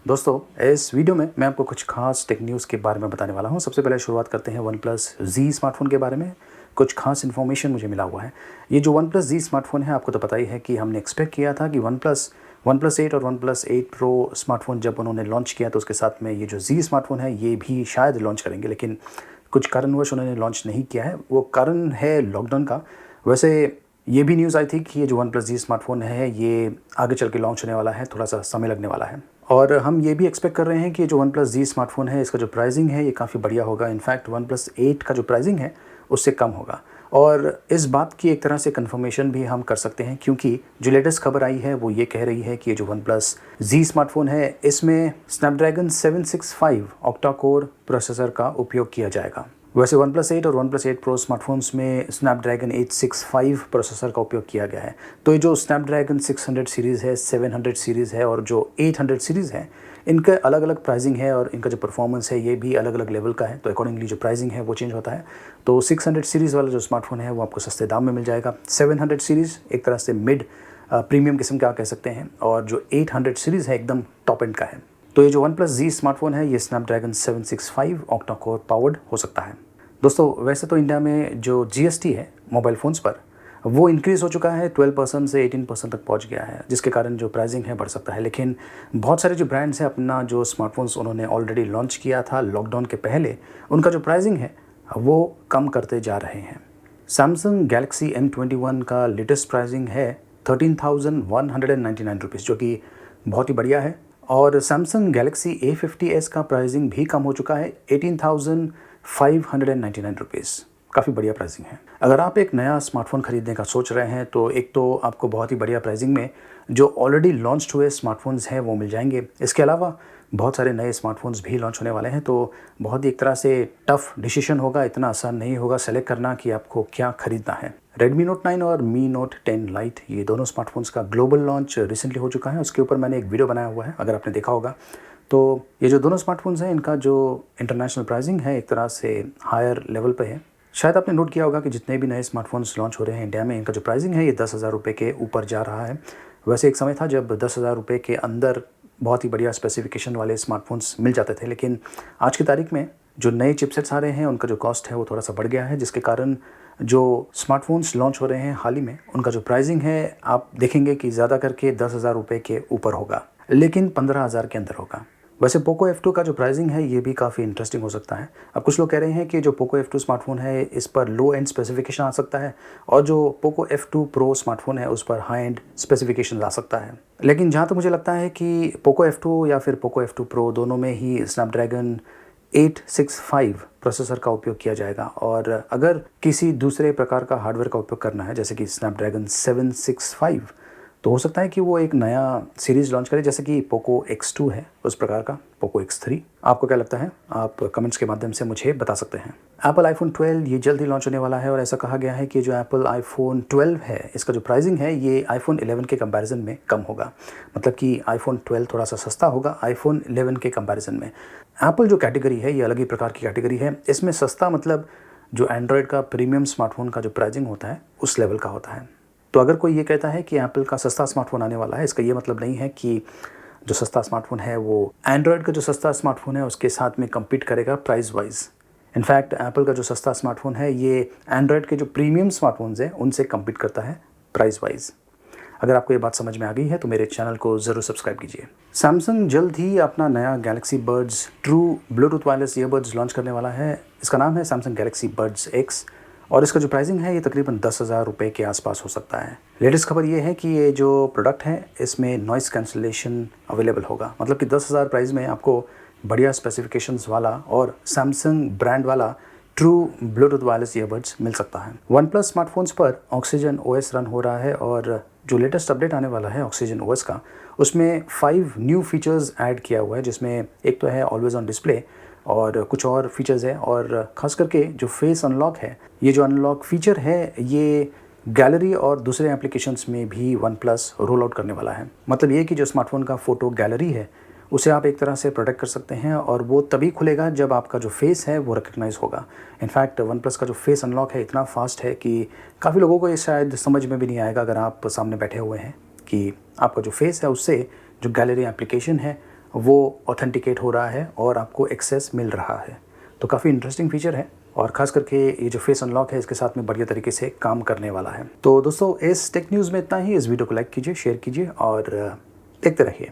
दोस्तों, इस वीडियो में मैं आपको कुछ खास टेक न्यूज़ के बारे में बताने वाला हूं। सबसे पहले शुरुआत करते हैं वन प्लस जी स्मार्टफ़ोन के बारे में। कुछ खास इन्फॉर्मेशन मुझे मिला हुआ है। ये जो वन प्लस जी स्मार्टफ़ोन है, आपको तो पता ही है कि हमने एक्सपेक्ट किया था कि वन प्लस 8 और वन प्लस 8 प्रो स्मार्टफ़ोन जब उन्होंने लॉन्च किया तो उसके साथ में ये जो जी स्मार्टफ़ोन है ये भी शायद लॉन्च करेंगे, लेकिन कुछ कारणवश उन्होंने लॉन्च नहीं किया है। वो कारण है लॉकडाउन का। वैसे ये भी न्यूज़ आई थी कि ये जो वन प्लस जी स्मार्टफ़ोन है ये आगे चल के लॉन्च होने वाला है, थोड़ा सा समय लगने वाला है। और हम ये भी एक्सपेक्ट कर रहे हैं कि जो वन प्लस जी स्मार्टफ़ोन है इसका जो प्राइसिंग है ये काफ़ी बढ़िया होगा। इनफैक्ट वन प्लस 8 का जो प्राइसिंग है उससे कम होगा। और इस बात की एक तरह से कंफर्मेशन भी हम कर सकते हैं, क्योंकि जो लेटेस्ट खबर आई है वो ये कह रही है कि ये जो वन प्लस जी स्मार्टफ़ोन है इसमें स्नैपड्रैगन 765 ऑक्टा कोर प्रोसेसर का उपयोग किया जाएगा। वैसे वन प्लस 8 और वन प्लस 8 प्रो स्मार्टफोन्स में स्नैपड्रैगन 865 प्रोसेसर का उपयोग किया गया है। तो ये जो स्नैपड्रैगन 600 सीरीज़ है, 700 सीरीज़ है और जो 800 सीरीज़ है, इनका अलग अलग प्राइसिंग है और इनका जो परफॉर्मेंस है ये भी अलग अलग लेवल का है। तो अकॉर्डिंगली जो प्राइसिंग है वो चेंज होता है। तो 600 सीरीज़ वाला जो स्मार्टफोन है वो आपको सस्ते दाम में मिल जाएगा। 700 सीरीज़ एक तरह से मिड प्रीमियम किस्म का कह सकते हैं, और जो 800 सीरीज़ है एकदम टॉप एंड का है। तो ये जो वन प्लस जी स्मार्टफोन है ये स्नैपड्रैगन 765 ऑक्टा कोर पावर्ड हो सकता है। दोस्तों, वैसे तो इंडिया में जो जीएसटी है मोबाइल फ़ोन्स पर वो इंक्रीज़ हो चुका है, 12% से 18% तक पहुंच गया है, जिसके कारण जो प्राइसिंग है बढ़ सकता है। लेकिन बहुत सारे जो ब्रांड्स हैं अपना जो स्मार्टफोन्स उन्होंने ऑलरेडी लॉन्च किया था लॉकडाउन के पहले, उनका जो प्राइसिंग है वो कम करते जा रहे हैं। सैमसंग गैलेक्सी M21 का लेटेस्ट प्राइसिंग है 13,199 रुपीज़, जो कि बहुत ही बढ़िया है। और सैमसंग गैलेक्सी A50s का प्राइसिंग भी कम हो चुका है, 18,599 रुपीज़। काफ़ी बढ़िया प्राइसिंग है। अगर आप एक नया स्मार्टफोन खरीदने का सोच रहे हैं तो एक तो आपको बहुत ही बढ़िया प्राइसिंग में जो ऑलरेडी लॉन्च्ड हुए स्मार्टफोन्स हैं वो मिल जाएंगे। इसके अलावा बहुत सारे नए स्मार्टफोन्स भी लॉन्च होने वाले हैं, तो बहुत ही एक तरह से टफ डिसीजन होगा, इतना आसान नहीं होगा सेलेक्ट करना कि आपको क्या खरीदना है। Redmi Note 9 और Mi Note 10 Lite ये दोनों स्मार्टफोन्स का ग्लोबल लॉन्च रिसेंटली हो चुका है। उसके ऊपर मैंने एक वीडियो बनाया हुआ है, अगर आपने देखा होगा। तो ये जो दोनों स्मार्टफोन्स हैं इनका जो इंटरनेशनल प्राइसिंग है एक तरह से हायर लेवल पे है। शायद आपने नोट किया होगा कि जितने भी नए स्मार्टफोन्स लॉन्च हो रहे हैं इंडिया में, इनका जो प्राइसिंग है ये 10,000 रुपये के ऊपर जा रहा है। वैसे एक समय था जब 10,000 रुपये के अंदर बहुत ही बढ़िया स्पेसिफिकेशन वाले स्मार्टफोन्स मिल जाते थे, लेकिन आज की तारीख में जो नए चिपसेट्स आ रहे हैं उनका जो कॉस्ट है वो थोड़ा सा बढ़ गया है, जिसके कारण जो स्मार्टफोन्स लॉन्च हो रहे हैं हाल ही में उनका जो प्राइसिंग है आप देखेंगे कि ज़्यादा करके 10,000 रुपये के ऊपर होगा, लेकिन 15,000 के अंदर होगा। वैसे पोको F2 का जो प्राइसिंग है ये भी काफ़ी इंटरेस्टिंग हो सकता है। अब कुछ लोग कह रहे हैं कि जो पोको F2 स्मार्टफोन है इस पर लो एंड स्पेसिफिकेशन आ सकता है, और जो पोको F2 प्रो स्मार्टफोन है उस पर हाई एंड स्पेसिफिकेशन आ सकता है। लेकिन जहाँ तक मुझे लगता है कि पोको F2 या फिर पोको F2 प्रो दोनों में ही स्नैपड्रैगन 865 प्रोसेसर का उपयोग किया जाएगा, और अगर किसी दूसरे प्रकार का हार्डवेयर का उपयोग करना है जैसे कि स्नैपड्रैगन 765, तो हो सकता है कि वो एक नया सीरीज़ लॉन्च करे, जैसे कि पोको X2 है उस प्रकार का, पोको X3। आपको क्या लगता है? आप कमेंट्स के माध्यम से मुझे बता सकते हैं। एप्पल आईफोन 12 ये जल्द ही लॉन्च होने वाला है, और ऐसा कहा गया है कि जो एप्पल आईफोन 12 है इसका जो प्राइसिंग है ये आईफोन 11 के कंपैरिजन में कम होगा। मतलब कि आईफोन 12 थोड़ा सा सस्ता होगा आईफोन 11 के कंपैरिजन में। एप्पल जो कैटेगरी है ये अलग ही प्रकार की कैटेगरी है। इसमें सस्ता मतलब जो एंड्रॉयड का प्रीमियम स्मार्टफोन का जो प्राइसिंग होता है उस लेवल का होता है। तो अगर कोई ये कहता है कि एप्पल का सस्ता स्मार्टफोन आने वाला है, इसका ये मतलब नहीं है कि जो सस्ता स्मार्टफोन है वो एंड्रॉयड का जो सस्ता स्मार्टफोन है उसके साथ में कम्पीट करेगा प्राइस वाइज। इनफैक्ट एप्पल का जो सस्ता स्मार्टफोन है ये एंड्रॉयड के जो प्रीमियम स्मार्टफोन्स हैं उनसे कम्पीट करता है प्राइस वाइज। अगर आपको ये बात समझ में आ गई है तो मेरे चैनल को ज़रूर सब्सक्राइब कीजिए। सैमसंग जल्द ही अपना नया Galaxy buds true Bluetooth wireless earbuds launch करने वाला है। इसका नाम है सैमसंग गैलेक्सी बड्स X, और इसका जो प्राइसिंग है ये तकरीबन 10,000 रुपये के आसपास हो सकता है। लेटेस्ट खबर ये है कि ये जो प्रोडक्ट है इसमें नॉइस कैंसलेशन अवेलेबल होगा। मतलब कि 10,000 प्राइस में आपको बढ़िया स्पेसिफिकेशंस वाला और सैमसंग ब्रांड वाला ट्रू ब्लूटूथ वायरलेस ईयरबड्स मिल सकता है। वन प्लस स्मार्टफोन्स पर ऑक्सीजन OS रन हो रहा है, और जो लेटेस्ट अपडेट आने वाला है ऑक्सीजन OS का उसमें 5 न्यू फीचर्स ऐड किया हुआ है, जिसमें एक तो है ऑलवेज ऑन डिस्प्ले और कुछ और फीचर्स है, और ख़ास करके जो फेस अनलॉक है, ये जो अनलॉक फीचर है ये गैलरी और दूसरे एप्लीकेशंस में भी वन प्लस रोल आउट करने वाला है। मतलब ये कि जो स्मार्टफोन का फ़ोटो गैलरी है उसे आप एक तरह से प्रोटेक्ट कर सकते हैं, और वो तभी खुलेगा जब आपका जो फेस है वो रिकग्नाइज होगा। इनफैक्ट वन प्लस का जो फेस अनलॉक है इतना फास्ट है कि काफ़ी लोगों को ये शायद समझ में भी नहीं आएगा अगर आप सामने बैठे हुए हैं कि आपका जो फेस है उससे जो गैलरी एप्लीकेशन है वो ऑथेंटिकेट हो रहा है और आपको एक्सेस मिल रहा है। तो काफ़ी इंटरेस्टिंग फीचर है और ख़ास करके ये जो फेस अनलॉक है इसके साथ में बढ़िया तरीके से काम करने वाला है। तो दोस्तों इस टेक न्यूज़ में इतना ही। इस वीडियो को लाइक कीजिए, शेयर कीजिए और देखते रहिए।